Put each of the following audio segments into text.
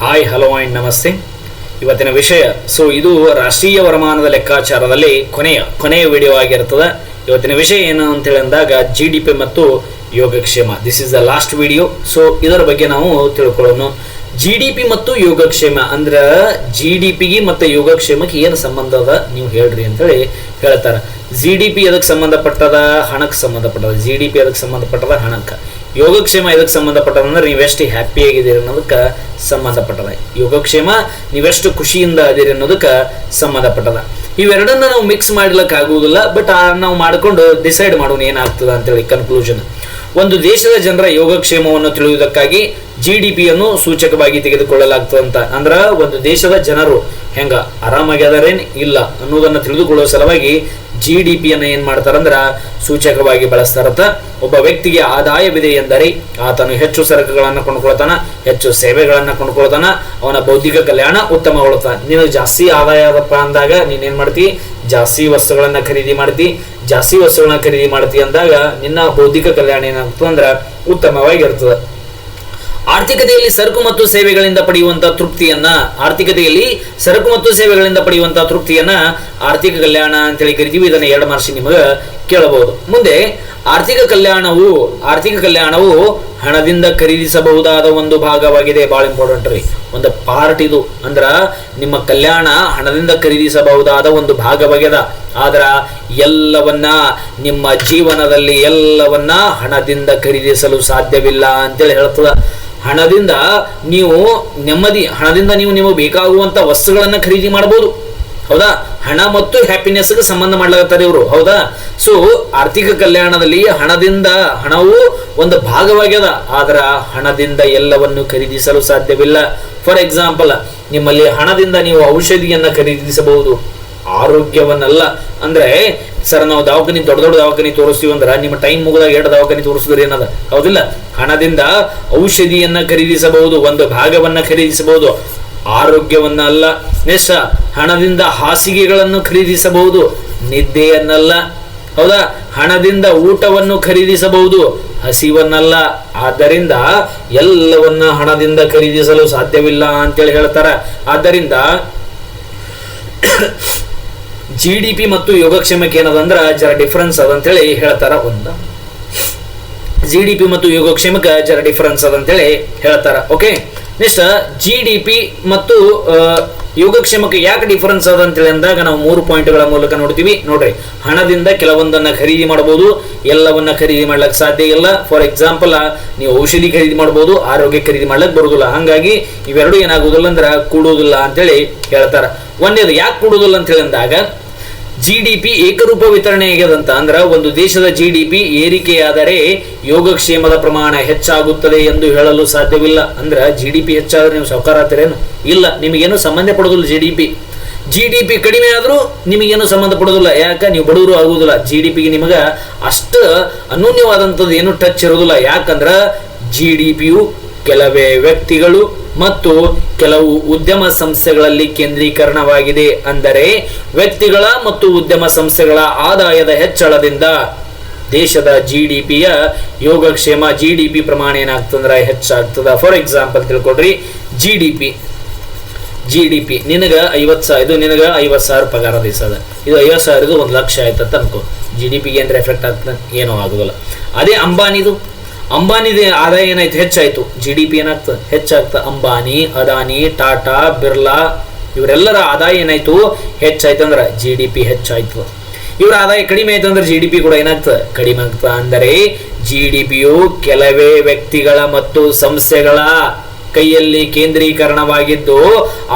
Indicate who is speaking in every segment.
Speaker 1: Hi hello and ನಮಸ್ತೆ. ಇವತ್ತಿನ ವಿಷಯ ಇದು ರಾಷ್ಟ್ರೀಯ ವರಮಾನದ ಲೆಕ್ಕಾಚಾರದಲ್ಲಿ ಕೊನೆಯ ವಿಡಿಯೋ ಆಗಿರ್ತದೆ. ಇವತ್ತಿನ ವಿಷಯ ಏನು ಅಂತೇಳಿ ಅಂದಾಗ GDP ಮತ್ತು ಯೋಗಕ್ಷೇಮ. This is the last video. ಇದರ ಬಗ್ಗೆ ನಾವು ತಿಳ್ಕೊಳ್ಳೋಣ. GDP ಮತ್ತು ಯೋಗಕ್ಷೇಮ ಅಂದ್ರೆ GDPಗೆ ಮತ್ತು ಯೋಗಕ್ಷೇಮಕ್ಕೆ ಏನು ಸಂಬಂಧ ಅದ ನೀವು ಹೇಳ್ರಿ ಅಂತೇಳಿ ಹೇಳ್ತಾರೆ. GDP ಎದಕ್ಕೆ ಸಂಬಂಧಪಟ್ಟದ? ಹಣಕ್ಕೆ ಸಂಬಂಧಪಟ್ಟದ. GDP ಎದಕ್ಕೆ ಸಂಬಂಧಪಟ್ಟದ? ಹಣಕ್ಕೆ. ಯೋಗಕ್ಷೇಮ ಎದಕ್ಕೆ ಸಂಬಂಧಪಟ್ಟದ ಅಂದ್ರೆ ನೀವೆಷ್ಟು ಹ್ಯಾಪಿ ಆಗಿದ್ದೀರಿ ಅನ್ನೋದಕ್ಕೆ ಸಂಬಂಧಪಟ್ಟದ. ಯೋಗಕ್ಷೇಮ ನೀವೆಷ್ಟು ಖುಷಿಯಿಂದ ಅದೀರಿ ಅನ್ನೋದಕ್ಕೆ ಸಂಬಂಧಪಟ್ಟದ. ಇವೆರಡನ್ನ ನಾವು ಮಿಕ್ಸ್ ಮಾಡ್ಲಿಕ್ಕೆ ಆಗುವುದಿಲ್ಲ, ಬಟ್ ನಾವು ಮಾಡಿಕೊಂಡು ಡಿಸೈಡ್ ಮಾಡೋಣ ಏನಾಗ್ತದ ಅಂತೇಳಿ. ಕನ್ಕ್ಲೂಷನ್: ಒಂದು ದೇಶದ ಜನರ ಯೋಗಕ್ಷೇಮವನ್ನು ತಿಳಿಯುವುದಕ್ಕಾಗಿ GDPಯನ್ನು ಸೂಚಕವಾಗಿ ತೆಗೆದುಕೊಳ್ಳಲಾಗ್ತದಂತ. ಅಂದ್ರ ಒಂದು ದೇಶದ ಜನರು ಹೆಂಗ ಆರಾಮಾಗ್ಯಾರೇನ್ ಇಲ್ಲ ಅನ್ನೋದನ್ನ ತಿಳಿದುಕೊಳ್ಳುವ ಸಲುವಾಗಿ GDPಯನ್ನು ಏನ್ ಮಾಡ್ತಾರಂದ್ರ ಸೂಚಕವಾಗಿ ಬಳಸ್ತಾರತ್ತ. ಒಬ್ಬ ವ್ಯಕ್ತಿಗೆ ಆದಾಯವಿದೆ ಎಂದರೆ ಆತನು ಹೆಚ್ಚು ಸರಕುಗಳನ್ನು ಕೊಂಡ್ಕೊಳ್ತಾನ, ಹೆಚ್ಚು ಸೇವೆಗಳನ್ನ ಕೊಂಡ್ಕೊಳ್ತಾನ, ಅವನ ಬೌದ್ಧಿಕ ಕಲ್ಯಾಣ ಉತ್ತಮಗೊಳ್ತಾನ. ನಿನಗೆ ಜಾಸ್ತಿ ಆದಾಯ ಆದಪ್ಪ ಅಂದಾಗ ನೀನೇನ್ ಮಾಡ್ತಿ? ಜಾಸ್ತಿ ವಸ್ತುಗಳನ್ನ ಖರೀದಿ ಮಾಡ್ತಿ. ಜಾಸ್ತಿ ವಸ್ತುಗಳನ್ನ ಖರೀದಿ ಮಾಡ್ತಿ ಅಂದಾಗ ನಿನ್ನ ಬೌದ್ಧಿಕ ಕಲ್ಯಾಣ ಏನಾಗ್ತದೆ ಅಂದ್ರ ಉತ್ತಮವಾಗಿರ್ತದೆ. ಆರ್ಥಿಕತೆಯಲ್ಲಿ ಸರಕು ಮತ್ತು ಸೇವೆಗಳಿಂದ ಪಡೆಯುವಂತಹ ತೃಪ್ತಿಯನ್ನ ಆರ್ಥಿಕ ಕಲ್ಯಾಣ ಅಂತೇಳಿ ಕರಿತೀವಿ. ಇದನ್ನ 2 ಮಾರ್ಕ್ಸ್ ನಿಮಗೆ ಕೇಳಬಹುದು. ಮುಂದೆ ಆರ್ಥಿಕ ಕಲ್ಯಾಣವು ಹಣದಿಂದ ಖರೀದಿಸಬಹುದಾದ ಒಂದು ಭಾಗವಾಗಿದೆ. ಬಹಳ ಇಂಪಾರ್ಟೆಂಟ್ ರೀ, ಒಂದು ಪಾರ್ಟ್ ಇದು. ಅಂದ್ರ ನಿಮ್ಮ ಕಲ್ಯಾಣ ಹಣದಿಂದ ಖರೀದಿಸಬಹುದಾದ ಒಂದು ಭಾಗವಾಗ್ಯದ. ಆದ್ರ ಎಲ್ಲವನ್ನ ನಿಮ್ಮ ಜೀವನದಲ್ಲಿ ಎಲ್ಲವನ್ನ ಹಣದಿಂದ ಖರೀದಿಸಲು ಸಾಧ್ಯವಿಲ್ಲ ಅಂತೇಳಿ ಹೇಳ್ತದ. ಹಣದಿಂದ ನೀವು ನಿಮಗೆ ಬೇಕಾಗುವಂತ ವಸ್ತುಗಳನ್ನ ಖರೀದಿ ಮಾಡಬಹುದು. ಹೌದಾ? ಹಣ ಮತ್ತು ಹ್ಯಾಪಿನೆಸ್ಗೆ ಸಂಬಂಧ ಮಾಡ್ಲಾಗತ್ತಾರೆ ಇವರು. ಹೌದಾ? ಆರ್ಥಿಕ ಕಲ್ಯಾಣದಲ್ಲಿ ಹಣವು ಒಂದು ಭಾಗವಾಗ್ಯದ. ಆದ್ರ ಹಣದಿಂದ ಎಲ್ಲವನ್ನು ಖರೀದಿಸಲು ಸಾಧ್ಯವಿಲ್ಲ. ಫಾರ್ ಎಕ್ಸಾಂಪಲ್, ನಿಮ್ಮಲ್ಲಿ ಹಣದಿಂದ ನೀವು ಔಷಧಿಯನ್ನ ಖರೀದಿಸಬಹುದು, ಆರೋಗ್ಯವನ್ನಲ್ಲ. ಅಂದ್ರೆ ಸರ್ ನಾವು ದೊಡ್ಡ ದವಾಖಾನೆ ತೋರಿಸ್ತೀವಿ ಅಂದ್ರೆ ನಿಮ್ಮ ಟೈಮ್ ಮುಗಿದಾಗ 2 ದವಾಖಾನೆ ತೋರಿಸಿದ್ರೆ ಏನದ? ಹೌದಿಲ್ಲ? ಹಣದಿಂದ ಔಷಧಿಯನ್ನ ಖರೀದಿಸಬಹುದು, ಒಂದು ಭಾಗವನ್ನ ಖರೀದಿಸಬಹುದು, ಆರೋಗ್ಯವನ್ನ ಅಲ್ಲ. ನೆಕ್ಸ್ಟ್, ಹಣದಿಂದ ಹಾಸಿಗೆಗಳನ್ನು ಖರೀದಿಸಬಹುದು, ನಿದ್ದೆಯನ್ನಲ್ಲ. ಹೌದಾ? ಹಣದಿಂದ ಊಟವನ್ನು ಖರೀದಿಸಬಹುದು, ಹಸಿವನ್ನಲ್ಲ. ಆದ್ದರಿಂದ ಎಲ್ಲವನ್ನ ಹಣದಿಂದ ಖರೀದಿಸಲು ಸಾಧ್ಯವಿಲ್ಲ ಅಂತೇಳಿ ಹೇಳ್ತಾರ. ಆದ್ದರಿಂದ GDP ಮತ್ತು ಯೋಗಕ್ಷೇಮಕ್ಕೆ ಏನದಂದ್ರ ಜರ ಡಿಫರೆನ್ಸ್ ಅದಂತೇಳಿ ಹೇಳ್ತಾರ. GDP ಮತ್ತು ಯೋಗಕ್ಷೇಮಕ್ಕೆ ಜರ ಡಿಫರೆನ್ಸ್ ಅದಂತೇಳಿ ಹೇಳ್ತಾರ. ಓಕೆ, ನೆಕ್ಸ್ಟ್ GDP ಮತ್ತು ಯೋಗಕ್ಷೇಮಕ್ಕೆ ಯಾಕೆ ಡಿಫರೆನ್ಸ್ ಅದ ಅಂತೇಳಿ ಅಂದಾಗ ನಾವು 3 ಪಾಯಿಂಟ್ಗಳ ಮೂಲಕ ನೋಡ್ತೀವಿ. ನೋಡ್ರಿ, ಹಣದಿಂದ ಕೆಲವೊಂದನ್ನ ಖರೀದಿ ಮಾಡಬಹುದು, ಎಲ್ಲವನ್ನ ಖರೀದಿ ಮಾಡ್ಲಿಕ್ಕೆ ಸಾಧ್ಯ ಇಲ್ಲ. ಫಾರ್ ಎಕ್ಸಾಂಪಲ್, ನೀವು ಔಷಧಿ ಖರೀದಿ ಮಾಡಬಹುದು, ಆರೋಗ್ಯ ಖರೀದಿ ಮಾಡ್ಲಿಕ್ಕೆ ಬರುದಿಲ್ಲ. ಹಂಗಾಗಿ ಇವೆರಡು ಏನಾಗುದಿಲ್ಲ ಅಂದ್ರ ಕೂಡುವುದಿಲ್ಲ ಅಂತೇಳಿ ಹೇಳ್ತಾರ. ಒಂದೇದು ಯಾಕೆ ಕೂಡುವುದಿಲ್ಲ ಅಂತೇಳಿ ಅಂದಾಗ GDP ಏಕರೂಪ ವಿತರಣೆ ಆಗ್ಯದಂತ. ಅಂದ್ರ ಒಂದು ದೇಶದ GDP ಏರಿಕೆಯಾದರೆ ಯೋಗಕ್ಷೇಮದ ಪ್ರಮಾಣ ಹೆಚ್ಚಾಗುತ್ತದೆ ಎಂದು ಹೇಳಲು ಸಾಧ್ಯವಿಲ್ಲ. ಅಂದ್ರ GDP ಹೆಚ್ಚಾದ್ರೆ ನೀವು ಸಾಹುಕಾರ ಆಗ್ತೀರೇನು? ಇಲ್ಲ, ನಿಮಗೇನು ಸಂಬಂಧ ಪಡೋದಿಲ್ಲ. GDP ಕಡಿಮೆ ಆದ್ರೂ ನಿಮಗೇನು ಸಂಬಂಧ ಪಡೋದಿಲ್ಲ. ಯಾಕ? ನೀವು ಬಡವರು ಆಗುವುದಿಲ್ಲ. GDPಗೆ ನಿಮಗ ಅಷ್ಟು ಅನೂನ್ಯವಾದಂಥದ್ದು ಏನು ಟಚ್ ಇರೋದಿಲ್ಲ. ಯಾಕಂದ್ರ GDPಯು ಕೆಲವೇ ವ್ಯಕ್ತಿಗಳು ಮತ್ತು ಕೆಲವು ಉದ್ಯಮ ಸಂಸ್ಥೆಗಳಲ್ಲಿ ಕೇಂದ್ರೀಕರಣವಾಗಿದೆ. ಅಂದರೆ ವ್ಯಕ್ತಿಗಳ ಮತ್ತು ಉದ್ಯಮ ಸಂಸ್ಥೆಗಳ ಆದಾಯದ ಹೆಚ್ಚಳದಿಂದ ದೇಶದ GDPಯ ಯೋಗಕ್ಷೇಮ GDP ಪ್ರಮಾಣ ಏನಾಗ್ತಂದ್ರ ಹೆಚ್ಚಾಗ್ತದ. ಫಾರ್ ಎಕ್ಸಾಂಪಲ್ ತಿಳ್ಕೊಡ್ರಿ, GDP ನಿನಗ 50,000, ಇದು ನಿನಗ 50,000 ಪಗಾರ ದಿವಸದ. ಇದು 50,000 1 ಲಕ್ಷ ಆಯ್ತಂತ ಅನ್ಕೋ. GDPಗೆ ಏನ್ರ ಎಫೆಕ್ಟ್ ಆಗ್ತದೆ? ಏನೋ ಆಗುದಿಲ್ಲ. ಅದೇ ಅಂಬಾನಿದು ಆದಾಯ ಏನಾಯ್ತು? ಹೆಚ್ಚಾಯ್ತು. GDP ಏನಾಗ್ತದೆ? ಹೆಚ್ಚಾಗ್ತದೆ. ಅಂಬಾನಿ, ಅದಾನಿ, ಟಾಟಾ, ಬಿರ್ಲಾ ಇವರೆಲ್ಲರ ಆದಾಯ ಏನಾಯ್ತು? ಹೆಚ್ಚಾಯ್ತು ಅಂದ್ರೆ GDP ಹೆಚ್ಚಾಯ್ತು. ಇವರ ಆದಾಯ ಕಡಿಮೆ ಆಯ್ತು ಅಂದ್ರೆ GDP ಕೂಡ ಏನಾಗ್ತದೆ? ಕಡಿಮೆ ಆಗ್ತದೆ. ಅಂದರೆ GDPಯು ಕೆಲವೇ ವ್ಯಕ್ತಿಗಳ ಮತ್ತು ಸಂಸ್ಥೆಗಳ ಕೈಯಲ್ಲಿ ಕೇಂದ್ರೀಕರಣವಾಗಿದ್ದು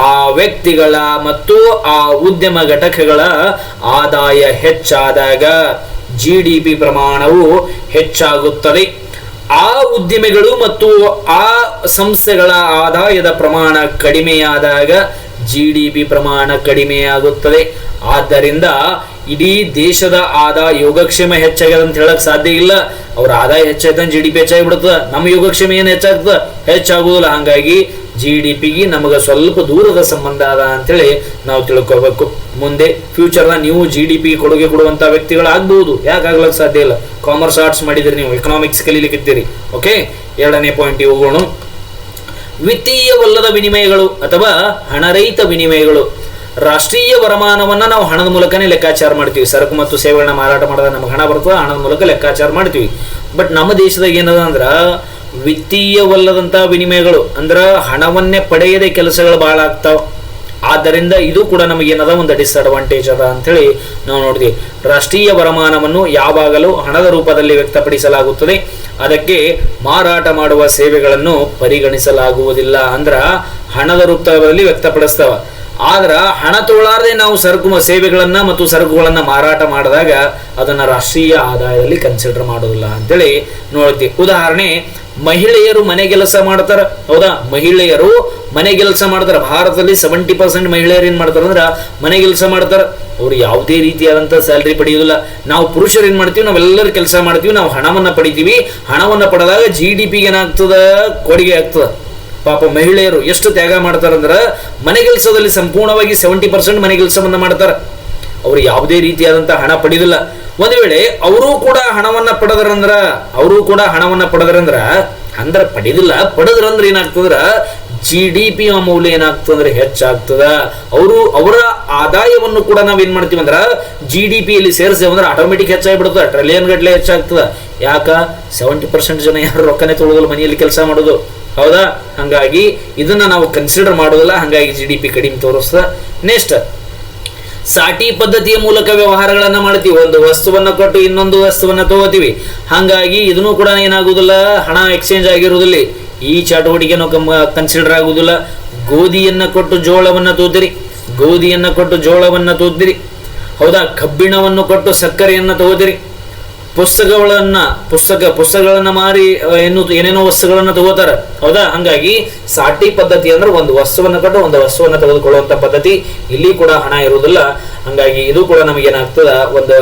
Speaker 1: ಆ ವ್ಯಕ್ತಿಗಳ ಮತ್ತು ಆ ಉದ್ಯಮ ಘಟಕಗಳ ಆದಾಯ ಹೆಚ್ಚಾದಾಗ GDP ಪ್ರಮಾಣವು ಹೆಚ್ಚಾಗುತ್ತದೆ. ಆ ಉದ್ಯಮಿಗಳು ಮತ್ತು ಆ ಸಂಸ್ಥೆಗಳ ಆದಾಯದ ಪ್ರಮಾಣ ಕಡಿಮೆಯಾದಾಗ GDP ಪ್ರಮಾಣ ಕಡಿಮೆಯಾಗುತ್ತದೆ. ಆದ್ದರಿಂದ ಇಡೀ ದೇಶದ ಆದಾಯ ಯೋಗಕ್ಷೇಮ ಹೆಚ್ಚಾಗ್ಯದ ಅಂತ ಹೇಳಕ್ ಸಾಧ್ಯ ಇಲ್ಲ. ಅವ್ರ ಆದಾಯ ಹೆಚ್ಚಾಯ್ತು GDP ಹೆಚ್ಚಾಗಿಬಿಡ್ತದ. ನಮ್ಮ ಯೋಗಕ್ಷೇಮ ಏನು ಹೆಚ್ಚಾಗ್ತದ? ಹೆಚ್ಚಾಗುವುದಿಲ್ಲ. ಹಾಗಾಗಿ GDPಗೆ ನಮಗೆ ಸ್ವಲ್ಪ ದೂರದ ಸಂಬಂಧ ಅದ ಅಂತೇಳಿ ನಾವು ತಿಳ್ಕೋಬೇಕು. ಮುಂದೆ ಫ್ಯೂಚರ್ನ ನೀವು GDP ಕೊಡುಗೆ ಕೊಡುವಂತ ವ್ಯಕ್ತಿಗಳಾಗಬಹುದು. ಯಾಕೆ ಆಗ್ಲಕ್ಕೆ ಸಾಧ್ಯ ಇಲ್ಲ? ಕಾಮರ್ಸ್ ಆರ್ಟ್ಸ್ ಮಾಡಿದ್ರಿ, ನೀವು ಎಕನಾಮಿಕ್ಸ್ ಕಲೀಲಿಕ್ಕಿದ್ದೀರಿ. ಓಕೆ, 2ನೇ ಪಾಯಿಂಟ್ ಹೋಗೋಣ. ವಿತ್ತೀಯವಲ್ಲದ ವಿನಿಮಯಗಳು ಅಥವಾ ಹಣರಹಿತ ವಿನಿಮಯಗಳು. ರಾಷ್ಟ್ರೀಯ ವರಮಾನವನ್ನ ನಾವು ಹಣದ ಮೂಲಕನೇ ಲೆಕ್ಕಾಚಾರ ಮಾಡ್ತೀವಿ. ಸರಕು ಮತ್ತು ಸೇವೆಗಳನ್ನ ಮಾರಾಟ ಮಾಡಿದಾಗ ನಮಗೆ ಹಣ ಬರ್ತದೆ, ಹಣದ ಮೂಲಕ ಲೆಕ್ಕಾಚಾರ ಮಾಡ್ತೀವಿ. ಬಟ್ ನಮ್ಮ ದೇಶದಾಗ ಏನದ ಅಂದ್ರ ವಿತ್ತೀಯವಲ್ಲದಂತಹ ವಿನಿಮಯಗಳು ಅಂದ್ರ ಹಣವನ್ನೇ ಪಡೆಯದೆ ಕೆಲಸಗಳು ಬಹಳ ಆಗ್ತಾವ. ಆದ್ದರಿಂದ ಇದು ಕೂಡ ನಮಗೇನದ ಒಂದು ಡಿಸ್ಅಡ್ವಾಂಟೇಜ್ ಅದ ಅಂತೇಳಿ ನಾವು ನೋಡಿದ್ವಿ. ರಾಷ್ಟ್ರೀಯ ವರಮಾನವನ್ನು ಯಾವಾಗಲೂ ಹಣದ ರೂಪದಲ್ಲಿ ವ್ಯಕ್ತಪಡಿಸಲಾಗುತ್ತದೆ, ಅದಕ್ಕೆ ಮಾರಾಟ ಮಾಡುವ ಸೇವೆಗಳನ್ನು ಪರಿಗಣಿಸಲಾಗುವುದಿಲ್ಲ. ಅಂದ್ರ ಹಣದ ರೂಪದಲ್ಲಿ ವ್ಯಕ್ತಪಡಿಸ್ತಾವ. ಆದ್ರ ಹಣ ತೊಗೊಳ್ಳಾರದೆ ನಾವು ಸೇವೆಗಳನ್ನ ಮತ್ತು ಸರಕುಗಳನ್ನ ಮಾರಾಟ ಮಾಡಿದಾಗ ಅದನ್ನ ರಾಷ್ಟ್ರೀಯ ಆದಾಯದಲ್ಲಿ ಕನ್ಸಿಡರ್ ಮಾಡೋದಿಲ್ಲ ಅಂತೇಳಿ ನೋಡ್ತೀವಿ. ಉದಾಹರಣೆ, ಮಹಿಳೆಯರು ಮನೆ ಕೆಲಸ ಮಾಡ್ತಾರ. ಹೌದಾ, ಮಹಿಳೆಯರು ಮನೆ ಕೆಲಸ ಮಾಡ್ತಾರ. ಭಾರತದಲ್ಲಿ 70% ಮಹಿಳೆಯರು ಏನ್ ಮಾಡ್ತಾರ ಅಂದ್ರ ಮನೆ ಕೆಲಸ ಮಾಡ್ತಾರ. ಅವ್ರು ಯಾವುದೇ ರೀತಿಯಾದಂತ ಸ್ಯಾಲ್ರಿ ಪಡೆಯುವುದಿಲ್ಲ. ನಾವು ಪುರುಷರು ಏನ್ ಮಾಡ್ತೀವಿ, ನಾವೆಲ್ಲರೂ ಕೆಲಸ ಮಾಡ್ತೀವಿ, ನಾವು ಹಣವನ್ನ ಪಡಿತೀವಿ. ಹಣವನ್ನ ಪಡೆದಾಗ GDP ಏನಾಗ್ತದ, ಕೊಡುಗೆ ಆಗ್ತದ. ಪಾಪ ಮಹಿಳೆಯರು ಎಷ್ಟು ತ್ಯಾಗ ಮಾಡ್ತಾರಂದ್ರ ಮನೆ ಕೆಲಸದಲ್ಲಿ ಸಂಪೂರ್ಣವಾಗಿ 70% ಮನೆ ಕೆಲಸವನ್ನ ಮಾಡ್ತಾರ. ಅವ್ರು ಯಾವುದೇ ರೀತಿಯಾದಂತ ಹಣ ಪಡೆಯುದಿಲ್ಲ. ಒಂದು ವೇಳೆ ಅವರು ಕೂಡ ಹಣವನ್ನ ಪಡೆದ್ರಂದ್ರ ಅಂದ್ರ ಪಡೆದ್ರಂದ್ರ ಏನಾಗ್ತದ್ರ GDP ಮೌಲ್ಯ ಏನಾಗ್ತದಂದ್ರೆ ಹೆಚ್ಚಾಗ್ತದ. ಅವರ ಆದಾಯವನ್ನು ಕೂಡ ನಾವೇನ್ ಮಾಡ್ತೀವಿ ಅಂದ್ರ GDP ಯಲ್ಲಿ ಸೇರಿಸ್ತೇವೆ ಅಂದ್ರೆ ಆಟೋಮೆಟಿಕ್ ಹೆಚ್ಚಾಗಿಬಿಡ್ತದ, ಟ್ರಿಲಿಯನ್ ಗಟ್ಲೆ ಹೆಚ್ಚಾಗ್ತದ. ಯಾಕ 70% ಜನ ಯಾರು ರೊಕ್ಕನೆ ತೊಗೊಳ್ಳೋದಿಲ್ಲ, ಮನೆಯಲ್ಲಿ ಕೆಲಸ ಮಾಡೋದು. ಹೌದಾ, ಹಂಗಾಗಿ ಇದನ್ನ ನಾವು ಕನ್ಸಿಡರ್ ಮಾಡೋದಿಲ್ಲ. ಹಂಗಾಗಿ GDP ಕಡಿಮೆ ತೋರಿಸ್ತದ. ನೆಕ್ಸ್ಟ್, ಸಾಟಿ ಪದ್ಧತಿಯ ಮೂಲಕ ವ್ಯವಹಾರಗಳನ್ನ ಮಾಡ್ತೀವಿ. ಒಂದು ವಸ್ತುವನ್ನ ಕೊಟ್ಟು ಇನ್ನೊಂದು ವಸ್ತುವನ್ನ ತಗೋತೀವಿ. ಹಂಗಾಗಿ ಇದನ್ನು ಕೂಡ ಏನಾಗುದಿಲ್ಲ, ಹಣ ಎಕ್ಸ್ಚೇಂಜ್ ಆಗಿರುವುದಿಲ್ಲ. ಈ ಚಟುವಟಿಕೆನೂ ಕನ್ಸಿಡರ್ ಆಗುದಿಲ್ಲ. ಗೋಧಿಯನ್ನ ಕೊಟ್ಟು ಜೋಳವನ್ನ ತೋದಿರಿ. ಹೌದಾ, ಕಬ್ಬಿಣವನ್ನು ಕೊಟ್ಟು ಸಕ್ಕರೆಯನ್ನ ತಗೋದಿರಿ. ಪುಸ್ತಕಗಳನ್ನ ಮಾರಿ ಏನೇನೋ ವಸ್ತುಗಳನ್ನ ತಗೋತಾರ. ಹೌದಾ, ಹಂಗಾಗಿ ಸಾಟಿ ಪದ್ಧತಿ ಅಂದ್ರೆ ಒಂದು ವಸ್ತುವನ್ನ ಕೊಟ್ಟು ಒಂದು ವಸ್ತುವನ್ನ ತೆಗೆದುಕೊಳ್ಳುವಂತ ಪದ್ಧತಿ. ಇಲ್ಲಿ ಕೂಡ ಹಣ ಇರುವುದಿಲ್ಲ. ಹಂಗಾಗಿ ಇದು ಕೂಡ ನಮಗೇನಾಗ್ತದ, ಒಂದು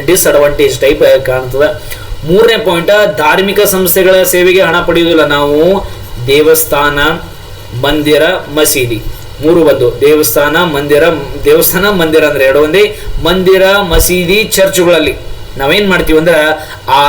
Speaker 1: ಡಿಸ್ಅಡ್ವಾಂಟೇಜ್ ಟೈಪ್ ಕಾಣ್ತದ. ಮೂರನೇ ಪಾಯಿಂಟ್, ಧಾರ್ಮಿಕ ಸಂಸ್ಥೆಗಳ ಸೇವೆಗೆ ಹಣ ಪಡೆಯುವುದಿಲ್ಲ. ನಾವು ದೇವಸ್ಥಾನ, ಮಂದಿರ, ಮಸೀದಿ ಮೂರು ಬಂದು ದೇವಸ್ಥಾನ ಮಂದಿರ ಅಂದ್ರೆ ಎರಡು ಒಂದೇ. ಮಂದಿರ, ಮಸೀದಿ, ಚರ್ಚ್ಗಳಲ್ಲಿ ನಾವೇನ್ ಮಾಡ್ತೀವಿ ಅಂದ್ರೆ ಆ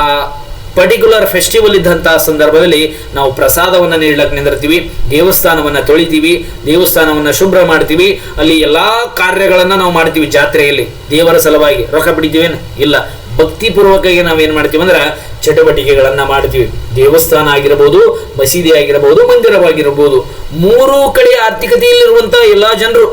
Speaker 1: ಪರ್ಟಿಕ್ಯುಲರ್ ಫೆಸ್ಟಿವಲ್ ಇದ್ದಂತಹ ಸಂದರ್ಭದಲ್ಲಿ ನಾವು ಪ್ರಸಾದವನ್ನ ನೀಡಲಕ್ಕೆ ನಿಂದಿರ್ತೀವಿ, ದೇವಸ್ಥಾನವನ್ನ ತೊಳಿತೀವಿ, ದೇವಸ್ಥಾನವನ್ನ ಶುಭ್ರ ಮಾಡ್ತೀವಿ. ಅಲ್ಲಿ ಎಲ್ಲಾ ಕಾರ್ಯಗಳನ್ನ ನಾವು ಮಾಡ್ತೀವಿ. ಜಾತ್ರೆಯಲ್ಲಿ ದೇವರ ಸಲುವಾಗಿ ರೊಕ್ಕ ಬಿಡ್ತೀವೇನು? ಇಲ್ಲ. ಭಕ್ತಿಪೂರ್ವಕವಾಗಿ ನಾವೇನ್ ಮಾಡ್ತೀವಿ ಅಂದ್ರೆ ಚಟುವಟಿಕೆಗಳನ್ನ ಮಾಡ್ತೀವಿ. ದೇವಸ್ಥಾನ ಆಗಿರಬಹುದು, ಮಸೀದಿ ಆಗಿರಬಹುದು, ಮಂದಿರವಾಗಿರಬಹುದು. ಮೂರು ಕಡೆ ಆರ್ಥಿಕತೆಯಲ್ಲಿರುವಂತಹ ಎಲ್ಲಾ ಜನರು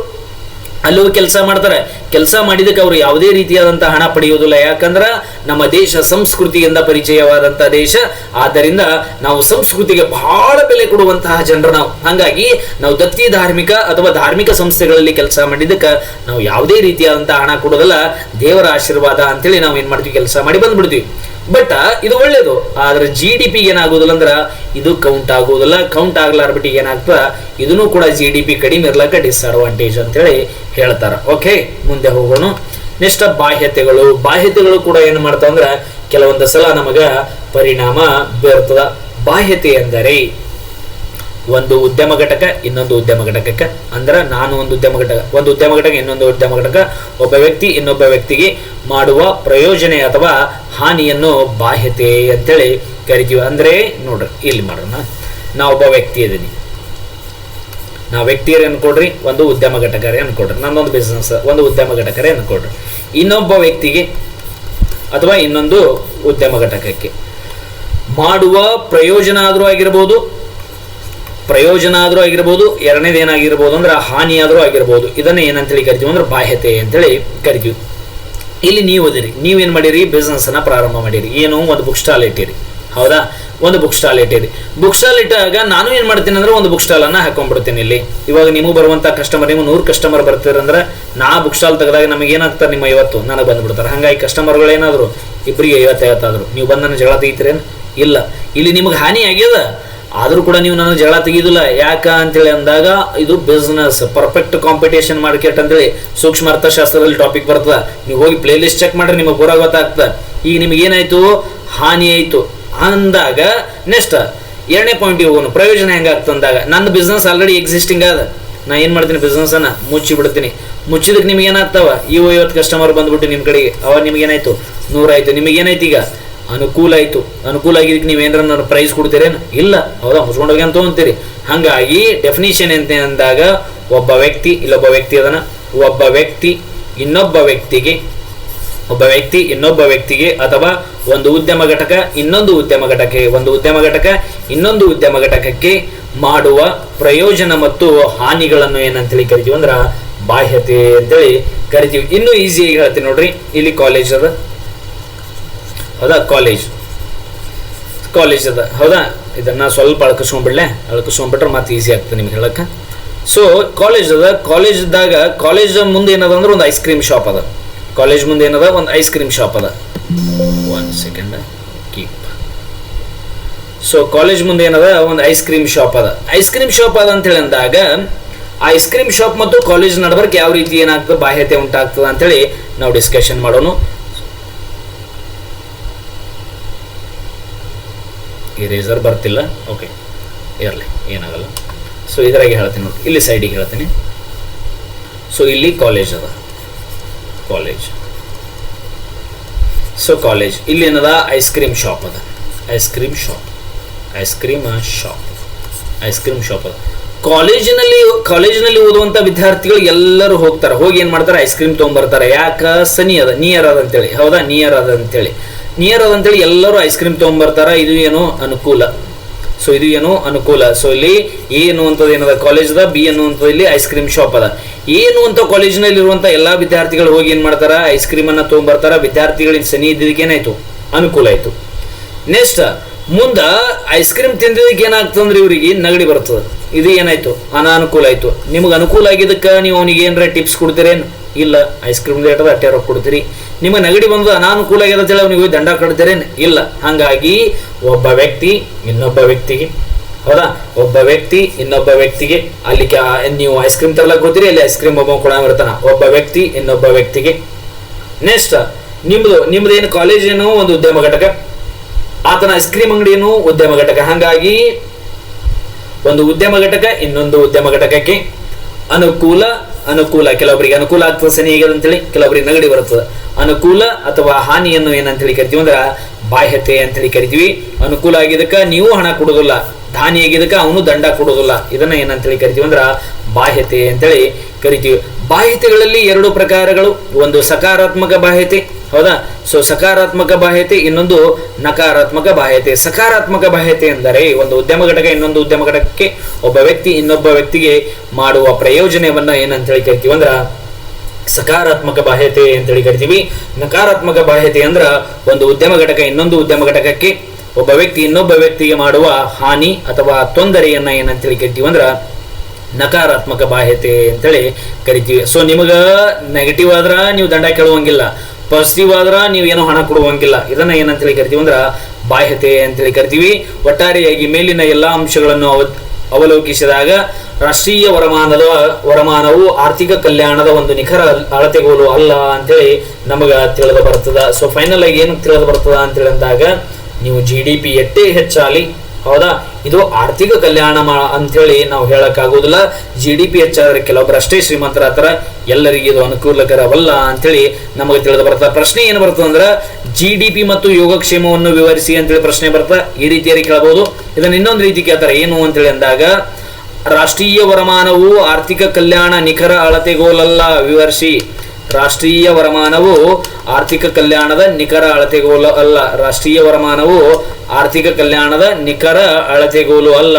Speaker 1: ಅಲ್ಲೂ ಕೆಲಸ ಮಾಡ್ತಾರೆ. ಕೆಲಸ ಮಾಡಿದಕ್ಕೆ ಅವರು ಯಾವುದೇ ರೀತಿಯಾದಂತಹ ಹಣ ಪಡೆಯುವುದಿಲ್ಲ. ಯಾಕಂದ್ರ ನಮ್ಮ ದೇಶ ಸಂಸ್ಕೃತಿಯಿಂದ ಪರಿಚಯವಾದಂತಹ ದೇಶ. ಆದ್ದರಿಂದ ನಾವು ಸಂಸ್ಕೃತಿಗೆ ಬಹಳ ಬೆಲೆ ಕೊಡುವಂತಹ ಜನರು ನಾವು. ಹಂಗಾಗಿ ನಾವು ದತ್ತಿ ಧಾರ್ಮಿಕ ಅಥವಾ ಧಾರ್ಮಿಕ ಸಂಸ್ಥೆಗಳಲ್ಲಿ ಕೆಲಸ ಮಾಡಿದಕ್ಕೆ ನಾವು ಯಾವುದೇ ರೀತಿಯಾದಂತಹ ಹಣ ಕೊಡೋದಲ್ಲ, ದೇವರ ಆಶೀರ್ವಾದ ಅಂತೇಳಿ ನಾವು ಏನ್ ಮಾಡ್ತೀವಿ, ಕೆಲಸ ಮಾಡಿ ಬಂದ್ಬಿಡ್ತೀವಿ. ಬಟ್ ಇದು ಒಳ್ಳೇದು. ಆದ್ರೆ GDP ಏನಾಗೋದಿಲ್ಲ ಅಂದ್ರ ಇದು ಕೌಂಟ್ ಆಗೋದಿಲ್ಲ. ಕೌಂಟ್ ಆಗ್ಲಾರ್ಬಿಟ್ಟು ಏನಾಗ್ತದ, ಇದನ್ನು ಕೂಡ GDP ಕಡಿಮೆ ಇರ್ಲಕ್ಕ ಡಿಸ್ಅಡ್ವಾಂಟೇಜ್ ಅಂತೇಳಿ ಹೇಳ್ತಾರ. ಓಕೆ, ಮುಂದೆ ಹೋಗೋಣ. ನೆಕ್ಸ್ಟ್, ಬಾಹ್ಯತೆಗಳು ಕೂಡ ಏನು ಮಾಡ್ತಾವ ಅಂದ್ರ ಕೆಲವೊಂದು ಸಲ ನಮಗ ಪರಿಣಾಮ ಬೀರ್ತದ. ಬಾಹ್ಯತೆ ಎಂದರೆ ಒಂದು ಉದ್ಯಮ ಘಟಕ ಇನ್ನೊಂದು ಉದ್ಯಮ ಘಟಕಕ್ಕೆ, ಅಂದ್ರ ನಾನು ಒಂದು ಉದ್ಯಮ ಘಟಕ ಇನ್ನೊಂದು ಉದ್ಯಮ ಘಟಕ, ಒಬ್ಬ ವ್ಯಕ್ತಿ ಇನ್ನೊಬ್ಬ ವ್ಯಕ್ತಿಗೆ ಮಾಡುವ ಪ್ರಯೋಜನ ಅಥವಾ ಹಾನಿಯನ್ನು ಬಾಹ್ಯತೆ ಅಂತೇಳಿ ಕರಿತೀವಿ. ಅಂದ್ರೆ ನೋಡ್ರಿ, ಇಲ್ಲಿ ಮಾಡೋಣ. ಒಬ್ಬ ವ್ಯಕ್ತಿ ಇದೀನಿ, ವ್ಯಕ್ತಿಯರೇ ಅನ್ಕೊಡ್ರಿ, ಒಂದು ಉದ್ಯಮ ಘಟಕರೇ ಅನ್ಕೊಡ್ರಿ, ನನ್ನೊಂದು ಬಿಸ್ನೆಸ್ ಒಂದು ಉದ್ಯಮ ಘಟಕರೇ ಅನ್ಕೊಡ್ರಿ. ಇನ್ನೊಬ್ಬ ವ್ಯಕ್ತಿಗೆ ಅಥವಾ ಇನ್ನೊಂದು ಉದ್ಯಮ ಘಟಕಕ್ಕೆ ಮಾಡುವ ಪ್ರಯೋಜನ ಆದ್ರೂ ಆಗಿರ್ಬೋದು, ಎರಡನೇದು ಏನಾಗಿರ್ಬೋದು ಅಂದ್ರೆ ಹಾನಿ ಆದ್ರೂ ಆಗಿರ್ಬೋದು. ಇದನ್ನ ಏನಂತೇಳಿ ಕರಿತೀವಿ ಅಂದ್ರೆ ಬಾಹ್ಯತೆ ಅಂತೇಳಿ ಕರಿತೀವಿ. ಇಲ್ಲಿ ನೀವೇನ್ ಮಾಡಿರಿ, ಬಿಸ್ನೆಸ್ ಅನ್ನ ಪ್ರಾರಂಭ ಮಾಡಿರಿ. ಏನು, ಒಂದು ಬುಕ್ ಸ್ಟಾಲ್ ಇಟ್ಟಿರಿ. ಹೌದಾ, ಒಂದು ಬುಕ್ ಸ್ಟಾಲ್ ಇಟ್ಟಾಗ ನಾನು ಏನ್ ಮಾಡ್ತೀನಿ ಅಂದ್ರೆ ಒಂದು ಬುಕ್ ಸ್ಟಾಲ್ ಅನ್ನ ಹಾಕೊಂಡ್ಬಿಡ್ತೀನಿ. ಇಲ್ಲಿ ಇವಾಗ ನೀವು ಬರುವಂತ ಕಸ್ಟಮರ್, ನೀವು 100 ಕಸ್ಟಮರ್ ಬರ್ತೀರಂದ್ರೆ ನಾ ಬುಕ್ ಸ್ಟಾಲ್ ತೆಗೆದಾಗ ನಮಗೆ ಏನಾಗ್ತಾರೆ, ನಿಮ್ಮ 50 ನನಗೆ ಬಂದ್ಬಿಡ್ತಾರೆ. ಹಂಗಾಗಿ ಕಸ್ಟಮರ್ಗಳು ಏನಾದ್ರು ಇಬ್ಬರಿಗೆ 50 ಆದ್ರು ನೀವು ಬಂದು ನನ್ನ ಜಗಳ ತೆಗಿತೀರೇನು? ಇಲ್ಲ. ಇಲ್ಲಿ ನಿಮಗೆ ಹಾನಿ ಆಗ್ಯದ, ಆದ್ರೂ ಕೂಡ ನೀವು ನನ್ನ ಜಗಳ ತೆಗಿದಿಲ್ಲ. ಯಾಕ ಅಂತೇಳಿ ಅಂದಾಗ ಇದು ಬಿಸ್ನೆಸ್, ಪರ್ಫೆಕ್ಟ್ ಕಾಂಪಿಟೇಷನ್ ಮಾರ್ಕೆಟ್ ಅಂತೇಳಿ ಸೂಕ್ಷ್ಮ ಅರ್ಥಶಾಸ್ತ್ರದಲ್ಲಿ ಟಾಪಿಕ್ ಬರ್ತದ. ನೀವು ಹೋಗಿ ಪ್ಲೇ ಲಿಸ್ಟ್ ಚೆಕ್ ಮಾಡ್ರಿ, ನಿಮಗೆ ಪೂರ ಗೊತ್ತಾಗ್ತದ. ಈಗ ನಿಮ್ಗೆ ಏನಾಯ್ತು, ಹಾನಿ ಆಯ್ತು ಅಂದಾಗ ನೆಕ್ಸ್ಟ್ ಎರಡನೇ ಪಾಯಿಂಟ್ ಹೋಗೋಣ. ಪ್ರಯೋಜನ ಹೆಂಗಾಗ್ತದೆ ಅಂದಾಗ ನನ್ನ ಬಿಸ್ನೆಸ್ ಆಲ್ರೆಡಿ ಎಕ್ಸಿಸ್ಟಿಂಗ್ ಆದ, ನಾ ಏನ್ ಮಾಡ್ತೀನಿ, ಬಿಸ್ನೆಸ್ ಅನ್ನ ಮುಚ್ಚಿ ಬಿಡ್ತೀನಿ. ಮುಚ್ಚಿದಕ್ಕೆ ನಿಮ್ಗೆ ಏನಾಗ್ತಾವ, 50 ಕಸ್ಟಮರ್ ಬಂದ್ಬಿಟ್ಟು ನಿಮ್ ಕಡೆಗೆ, ಅವಾಗ ನಿಮ್ಗೆ ಏನಾಯ್ತು, 100 ಆಯ್ತು. ನಿಮಗೆ ಏನಾಯ್ತು, ಈಗ ಅನುಕೂಲ ಆಯಿತು. ಅನುಕೂಲ ಆಗಿದ್ದಕ್ಕೆ ನೀವೇನಾರ ನಾನು ಪ್ರೈಸ್ ಕೊಡ್ತೀರೇನು? ಇಲ್ಲ. ಹೌದಾ, ಮುಚ್ಕೊಂಡೋಗಿ ಅಂತ ತೊಗೊಂತೀರಿ. ಹಾಗಾಗಿ ಡೆಫಿನಿಷನ್ ಎಂತ ಅಂದಾಗ ಒಬ್ಬ ವ್ಯಕ್ತಿ ಇಲ್ಲೊಬ್ಬ ವ್ಯಕ್ತಿ ಅದನ್ನ ಒಬ್ಬ ವ್ಯಕ್ತಿ ಇನ್ನೊಬ್ಬ ವ್ಯಕ್ತಿಗೆ ಅಥವಾ ಒಂದು ಉದ್ಯಮ ಘಟಕ ಇನ್ನೊಂದು ಉದ್ಯಮ ಘಟಕಕ್ಕೆ ಮಾಡುವ ಪ್ರಯೋಜನ ಮತ್ತು ಹಾನಿಗಳನ್ನು ಏನಂತೇಳಿ ಕರಿತೀವಿ ಅಂದ್ರೆ ಬಾಹ್ಯತೆ ಅಂತೇಳಿ ಕರಿತೀವಿ. ಇನ್ನೂ ಈಸಿಯಾಗಿ ಹೇಳ್ತೀನಿ ನೋಡ್ರಿ. ಇಲ್ಲಿ ಕಾಲೇಜ್ ಅದ, ಹೌದಾ, ಕಾಲೇಜ್ ಅದ, ಹೌದಾ. ಇದನ್ನ ಸ್ವಲ್ಪ ಅಳಕಿಸ್ಕೊಂಡ್ಬಿಟ್ರೆ ಮತ್ತೆ ಈಸಿ ಆಗ್ತದೆ ನಿಮ್ಗೆ ಹೇಳಕ್ಕೆ. ಸೊ ಕಾಲೇಜ್ ಅದ. ಕಾಲೇಜ್ ಮುಂದೆ ಏನದ ಅಂದ್ರೆ ಒಂದು ಐಸ್ ಕ್ರೀಮ್ ಶಾಪ್ ಅದ. One second keep. So college ಮುಂದೆ ಏನದ ಒಂದು ಐಸ್ ಕ್ರೀಮ್ ಶಾಪ್ ಅದ ಅಂತ ಹೇಳಿ ಅಂದಾಗ ಐಸ್ ಕ್ರೀಮ್ ಶಾಪ್ ಮತ್ತು ಕಾಲೇಜ್ ನಡಬರ್ಕ್ ಯಾವ ರೀತಿ ಏನಾಗ್ತದೆ, ಬಾಹ್ಯತೆ ಉಂಟಾಗ್ತದೆ ಅಂತೇಳಿ ನಾವು ಡಿಸ್ಕಷನ್ ಮಾಡೋಣ. ಇರೇಸರ್ ಬರ್ತಿಲ್ಲ, ಓಕೆ ಇರಲಿ, ಏನಾಗಲ್ಲ. ಸೊ ಇದರಾಗೆ ಹೇಳ್ತೀನಿ ನೋಡಿ, ಇಲ್ಲಿ ಸೈಡಿಗೆ ಹೇಳ್ತೀನಿ. ಸೊ ಇಲ್ಲಿ ಕಾಲೇಜ್ ಅದ, ಸೊ ಕಾಲೇಜ್ ಇಲ್ಲಿ ಏನದ ಐಸ್ ಕ್ರೀಮ್ ಶಾಪ್ ಅದ. ಕಾಲೇಜಿನಲ್ಲಿ ಓದುವಂತ ವಿದ್ಯಾರ್ಥಿಗಳು ಎಲ್ಲರೂ ಹೋಗ್ತಾರೆ. ಹೋಗಿ ಏನ್ ಮಾಡ್ತಾರೆ, ಐಸ್ ಕ್ರೀಮ್ ತೊಗೊಂಡ್ಬರ್ತಾರೆ. ಯಾಕ? ನಿಯರ್ ಅದ ಅಂತೇಳಿ, ಹೌದಾ, ನಿಯರ್ ಅದ ಅಂತೇಳಿ ಎಲ್ಲರೂ ಐಸ್ ಕ್ರೀಮ್ ತೊಗೊಂಡ್ಬರ್ತಾರ. ಇದು ಏನೋ ಅನುಕೂಲ. ಸೊ ಇಲ್ಲಿ ಎ ಅನ್ನುವಂಥದ್ದು ಏನದ ಕಾಲೇಜ್ ಅದ, ಬಿ ಅನ್ನುವಂಥದ್ದು ಇಲ್ಲಿ ಐಸ್ ಕ್ರೀಮ್ ಶಾಪ್ ಅದ. ಎ ಅನ್ನುವಂಥ ಕಾಲೇಜಿನಲ್ಲಿ ಇರುವಂತ ಎಲ್ಲಾ ವಿದ್ಯಾರ್ಥಿಗಳು ಹೋಗಿ ಏನ್ ಮಾಡ್ತಾರ, ಐಸ್ ಕ್ರೀಮ್ ಅನ್ನ ತೊಗೊಂಡ್ಬರ್ತಾರ. ವಿದ್ಯಾರ್ಥಿಗಳಿಗೆ ಸನಿ ಇದ್ದಿದ್ದಕ್ಕೆ ಏನಾಯ್ತು, ಅನುಕೂಲ ಆಯ್ತು. ನೆಕ್ಸ್ಟ್ ಮುಂದ ಐಸ್ ಕ್ರೀಮ್ ತಿಂದಿದ್ದಕ್ಕೆ ಏನಾಗ್ತಂದ್ರೆ ಇವರಿಗೆ ನಗಡಿ ಬರ್ತದೆ. ಇದು ಏನಾಯ್ತು, ಅನಾನುಕೂಲ ಆಯ್ತು. ನಿಮ್ಗೆ ಅನುಕೂಲ ಆಗಿದ್ದಕ್ಕೆ ನೀವು ಅವನಿಗೆ ಏನಾರ ಟಿಪ್ಸ್ ಕೊಡ್ತೀರೇನು? ಇಲ್ಲ. ಐಸ್ ಕ್ರೀಮ್ ರೇಟದ ಅಟ್ಟೆ ರೊಕ್ಕ ಕೊಡ್ತೀರಿ. ನಿಮಗೆ ನಗಡಿ ಬಂದು ಅನಾನುಕೂಲ ಆಗ್ಯದ ಅಂತೇಳಿ ಅವನಿಗೆ ದಂಡ ಕಟ್ತೀರೇನು? ಇಲ್ಲ. ಹಾಗಾಗಿ ಒಬ್ಬ ವ್ಯಕ್ತಿ ಇನ್ನೊಬ್ಬ ವ್ಯಕ್ತಿಗೆ ಅಲ್ಲಿ ನೀವು ಐಸ್ ಕ್ರೀಮ್ ತರಲಕ್ಕೆ ಹೋಗ್ತೀರಿ, ಅಲ್ಲಿ ಐಸ್ ಕ್ರೀಮ್ ಒಬ್ಬ ಕೊಡ ಬರ್ತಾನ. ಒಬ್ಬ ವ್ಯಕ್ತಿ ಇನ್ನೊಬ್ಬ ವ್ಯಕ್ತಿಗೆ. ನೆಕ್ಸ್ಟ್ ನಿಮ್ದು ಏನು ಕಾಲೇಜ್ ಏನು ಒಂದು ಉದ್ಯಮ ಘಟಕ, ಆತನ ಐಸ್ ಕ್ರೀಮ್ ಅಂಗಡಿ ಏನು ಉದ್ಯಮ ಘಟಕ. ಹಾಗಾಗಿ ಒಂದು ಉದ್ಯಮ ಘಟಕ ಇನ್ನೊಂದು ಉದ್ಯಮ ಘಟಕಕ್ಕೆ ಅನುಕೂಲ. ಕೆಲವೊಬ್ಬರಿಗೆ ಅನುಕೂಲ ಆಗ್ತದೆ, ಸನಿ ಆಗ್ಯದ ಅಂತೇಳಿ, ಕೆಲವೊಬ್ಬರಿಗೆ ನಗಡಿ ಬರ್ತದೆ. ಅನುಕೂಲ ಅಥವಾ ಹಾನಿಯನ್ನು ಏನಂತೇಳಿ ಕರಿತೀವಿ ಅಂದ್ರೆ ಬಾಹ್ಯತೆ ಅಂತೇಳಿ ಕರಿತೀವಿ. ಅನುಕೂಲ ಆಗಿದ್ದಕ್ಕ ನೀವು ಹಣ ಕೊಡೋದಿಲ್ಲ, ಹಾನಿ ಆಗಿದ್ದಕ್ಕ ಅವನು ದಂಡ ಕೊಡೋದಿಲ್ಲ. ಇದನ್ನ ಏನಂತೇಳಿ ಕರಿತೀವಿ ಅಂದ್ರೆ ಬಾಹ್ಯತೆ ಅಂತೇಳಿ ಕರಿತೀವಿ. ಬಾಹ್ಯತೆಗಳಲ್ಲಿ ಎರಡು ಪ್ರಕಾರಗಳು, ಒಂದು ಸಕಾರಾತ್ಮಕ ಬಾಹ್ಯತೆ, ಹೌದಾ. ಸೊ ಸಕಾರಾತ್ಮಕ ಬಾಹ್ಯತೆ, ಇನ್ನೊಂದು ನಕಾರಾತ್ಮಕ ಬಾಹ್ಯತೆ. ಸಕಾರಾತ್ಮಕ ಬಾಹ್ಯತೆ ಎಂದರೆ ಒಂದು ಉದ್ಯಮ ಘಟಕ ಇನ್ನೊಂದು ಉದ್ಯಮ ಘಟಕಕ್ಕೆ ಒಬ್ಬ ವ್ಯಕ್ತಿ ಇನ್ನೊಬ್ಬ ವ್ಯಕ್ತಿಗೆ ಮಾಡುವ ಪ್ರಯೋಜನವನ್ನ ಏನಂತೇಳಿ ಕರಿತೀವಿ ಅಂದ್ರ ಸಕಾರಾತ್ಮಕ ಬಾಹ್ಯತೆ ಅಂತೇಳಿ ಕರಿತೀವಿ. ನಕಾರಾತ್ಮಕ ಬಾಹ್ಯತೆ ಅಂದ್ರ ಒಂದು ಉದ್ಯಮ ಘಟಕ ಇನ್ನೊಂದು ಉದ್ಯಮ ಘಟಕಕ್ಕೆ ಒಬ್ಬ ವ್ಯಕ್ತಿ ಇನ್ನೊಬ್ಬ ವ್ಯಕ್ತಿಗೆ ಮಾಡುವ ಹಾನಿ ಅಥವಾ ತೊಂದರೆಯನ್ನ ಏನಂತೇಳಿ ಕರಿತೀವಿ ಅಂದ್ರ ನಕಾರಾತ್ಮಕ ಬಾಹ್ಯತೆ ಅಂತೇಳಿ ಕರಿತೀವಿ. ಸೊ ನಿಮಗ ನೆಗೆಟಿವ್ ಆದ್ರ ನೀವು ದಂಡ ಕೇಳುವಂಗಿಲ್ಲ, ಪಾಸಿಟಿವ್ ಆದ್ರ ನೀವು ಏನೋ ಹಣ ಕೊಡುವಂಗಿಲ್ಲ. ಇದನ್ನ ಏನಂತೇಳಿ ಕರಿತೀವಿ ಅಂದ್ರ ಬಾಹ್ಯತೆ ಅಂತೇಳಿ ಕರಿತೀವಿ. ಒಟ್ಟಾರೆಯಾಗಿ ಮೇಲಿನ ಎಲ್ಲಾ ಅಂಶಗಳನ್ನು ಅವಲೋಕಿಸಿದಾಗ ರಾಷ್ಟ್ರೀಯ ವರಮಾನವು ಆರ್ಥಿಕ ಕಲ್ಯಾಣದ ಒಂದು ನಿಖರ ಅಳತೆಗೋಲು ಅಲ್ಲ ಅಂತೇಳಿ ನಮಗ ತಿಳಿದು ಬರ್ತದ. ಸೊ ಫೈನಲ್ ಆಗಿ ಏನು ತಿಳಿದು ಬರ್ತದ ಅಂತೇಳಿ ಅಂದಾಗ ನೀವು GDP ಎಷ್ಟೇ ಹೆಚ್ಚಾಲಿ, ಹೌದಾ, ಇದು ಆರ್ಥಿಕ ಕಲ್ಯಾಣ ಅಂತೇಳಿ ನಾವು ಹೇಳಕ್ಕಾಗೋದಿಲ್ಲ. GDP ಹೆಚ್ಚಾದ್ರೆ ಕೆಲವೊಬ್ಬರಷ್ಟೇ ಶ್ರೀಮಂತರಾತರ, ಎಲ್ಲರಿಗೆ ಇದು ಅನುಕೂಲಕರವಲ್ಲ ಅಂತೇಳಿ ನಮಗೆ ತಿಳಿದು ಬರ್ತದೆ. ಪ್ರಶ್ನೆ ಏನು ಬರ್ತದೆ ಅಂದ್ರೆ GDP ಮತ್ತು ಯೋಗಕ್ಷೇಮವನ್ನು ವಿವರಿಸಿ ಅಂತೇಳಿ ಪ್ರಶ್ನೆ ಬರ್ತದೆ. ಈ ರೀತಿಯಾಗಿ ಕೇಳಬಹುದು. ಇದನ್ನ ಇನ್ನೊಂದು ರೀತಿ ಕೇಳ್ತಾರೆ, ಏನು ಅಂತೇಳಿ ಅಂದಾಗ ರಾಷ್ಟ್ರೀಯ ವರಮಾನವು ಆರ್ಥಿಕ ಕಲ್ಯಾಣ ನಿಖರ ಅಳತೆಗೋಲಲ್ಲ, ವಿವರಿಸಿ. ರಾಷ್ಟ್ರೀಯ ವರಮಾನವು ಆರ್ಥಿಕ ಕಲ್ಯಾಣದ ನಿಖರ ಅಳತೆಗೋಲು ಅಲ್ಲ. ರಾಷ್ಟ್ರೀಯ ವರಮಾನವು ಆರ್ಥಿಕ ಕಲ್ಯಾಣದ ನಿಖರ ಅಳತೆಗೋಲು ಅಲ್ಲ,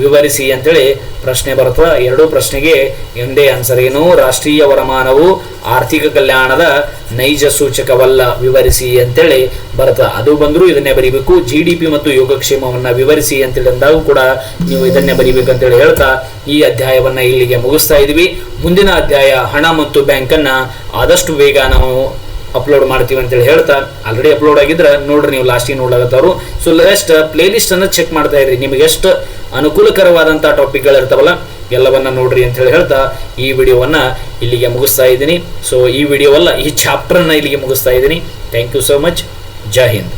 Speaker 1: ವಿವರಿಸಿ ಅಂತೇಳಿ ಪ್ರಶ್ನೆ ಬರ್ತದೆ. ಎರಡೂ ಪ್ರಶ್ನೆಗೆ ಒಂದೇ ಆನ್ಸರ್. ಏನು? ರಾಷ್ಟ್ರೀಯ ವರಮಾನವು ಆರ್ಥಿಕ ಕಲ್ಯಾಣದ ನೈಜ ಸೂಚಕವಲ್ಲ, ವಿವರಿಸಿ ಅಂತೇಳಿ ಬರ್ತದೆ. ಅದು ಬಂದರೂ ಇದನ್ನೇ ಬರೀಬೇಕು. GDP ಮತ್ತು ಯೋಗಕ್ಷೇಮವನ್ನ ವಿವರಿಸಿ ಅಂತೇಳಿ ಅಂದಾಗ ಕೂಡ ನೀವು ಇದನ್ನೇ ಬರೀಬೇಕು ಅಂತೇಳಿ ಹೇಳ್ತಾ ಈ ಅಧ್ಯಾಯವನ್ನ ಇಲ್ಲಿಗೆ ಮುಗಿಸ್ತಾ ಇದೀವಿ. ಮುಂದಿನ ಅಧ್ಯಾಯ ಹಣ ಮತ್ತು ಬ್ಯಾಂಕನ್ನ ಆದಷ್ಟು ಬೇಗ ನಾವು ಅಪ್ಲೋಡ್ ಮಾಡ್ತೀವಿ ಅಂತೇಳಿ ಹೇಳ್ತಾ, ಆಲ್ರೆಡಿ ಅಪ್ಲೋಡ್ ಆಗಿದ್ರೆ ನೋಡ್ರಿ, ನೀವು ಲಾಸ್ಟಿಗೆ ನೋಡ್ಲಾಗತ್ತವ್ರು. ಸೊ ಲಾಸ್ಟ್ ಪ್ಲೇ ಲಿಸ್ಟ್ ಅನ್ನ ಚೆಕ್ ಮಾಡ್ತಾ ಇರ್ರಿ, ನಿಮಗೆ ಎಷ್ಟು ಅನುಕೂಲಕರವಾದಂಥ ಟಾಪಿಕ್ಗಳು ಇರ್ತಾವಲ್ಲ ಎಲ್ಲವನ್ನ ನೋಡ್ರಿ ಅಂತ ಹೇಳಿ ಹೇಳ್ತಾ ಈ ವಿಡಿಯೋವನ್ನ ಇಲ್ಲಿಗೆ ಮುಗಿಸ್ತಾ ಇದ್ದೀನಿ. ಸೊ ಈ ಚಾಪ್ಟರ್ನ ಇಲ್ಲಿಗೆ ಮುಗಿಸ್ತಾ ಇದ್ದೀನಿ. Thank you so much. ಜೈ ಹಿಂದ್.